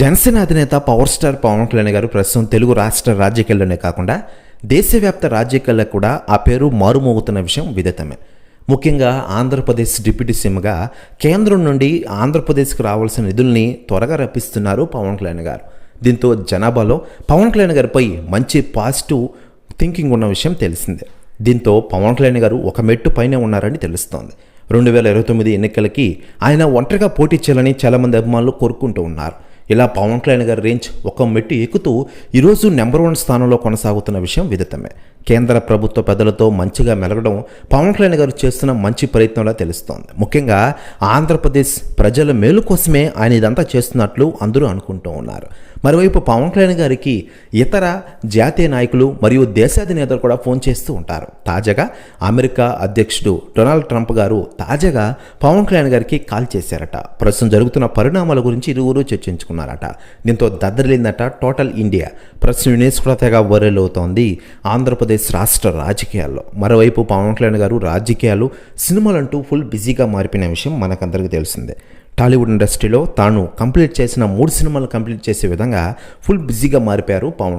జనసేన అధినేత power star Pawan Kalyan గారు ప్రస్తుతం తెలుగు రాష్ట్ర రాజకీయాల్లోనే కాకుండా దేశవ్యాప్త రాజకీయాల్లో కూడా ఆ పేరు మారుమోగుతున్న విషయం విదితమే. ముఖ్యంగా ఆంధ్రప్రదేశ్ డిప్యూటీ సీఎంగా కేంద్రం నుండి ఆంధ్రప్రదేశ్కు రావాల్సిన నిధుల్ని త్వరగా రప్పిస్తున్నారు పవన్ కళ్యాణ్ గారు. దీంతో జనాభాలో పవన్ కళ్యాణ్ గారిపై మంచి పాజిటివ్ థింకింగ్ ఉన్న విషయం తెలిసిందే. దీంతో పవన్ కళ్యాణ్ గారు ఒక మెట్టు పైనే ఉన్నారని తెలుస్తోంది. 2029 ఎన్నికలకి ఆయన ఒంటరిగా పోటీ చేయాలని చాలామంది అభిమానులు కోరుకుంటూ ఉన్నారు. ఇలా పవన్ కళ్యాణ్ గారి రేంజ్ ఒక మెట్టు ఎక్కుతూ ఈరోజు నెంబర్ 1 స్థానంలో కొనసాగుతున్న విషయం విదితమే. కేంద్ర ప్రభుత్వ పెద్దలతో మంచిగా మెలగడం పవన్ కళ్యాణ్ గారు చేస్తున్న మంచి ప్రయత్నంలా తెలుస్తోంది. ముఖ్యంగా ఆంధ్రప్రదేశ్ ప్రజల మేలు కోసమే ఆయన ఇదంతా చేస్తున్నట్లు అందరూ అనుకుంటూ ఉన్నారు. మరోవైపు పవన్ కళ్యాణ్ గారికి ఇతర జాతీయ నాయకులు మరియు దేశాధినేతలు కూడా ఫోన్ చేస్తూ ఉంటారు. తాజాగా అమెరికా అధ్యక్షుడు డొనాల్డ్ ట్రంప్ గారు తాజాగా పవన్ కళ్యాణ్ గారికి కాల్ చేశారట. ప్రస్తుతం జరుగుతున్న పరిణామాల గురించి ఇరువురు చర్చించుకున్నారట. దీంతో దద్దరిల్లిందట టోటల్ ఇండియా. ప్రస్తుతం న్యూస్ కూడా తెగ వైరల్ అవుతోంది ఆంధ్రప్రదేశ్ రాష్ట్ర రాజకీయాల్లో. మరోవైపు పవన్ కళ్యాణ్ గారు రాజకీయాలు సినిమాలంటూ ఫుల్ బిజీగా మారిపోయిన విషయం మనకందరికీ తెలిసిందే. టాలీవుడ్ ఇండస్ట్రీలో తాను కంప్లీట్ చేసిన 3 సినిమాలు కంప్లీట్ చేసే విధంగా ఫుల్ బిజీగా మారిపోయారు పవన్.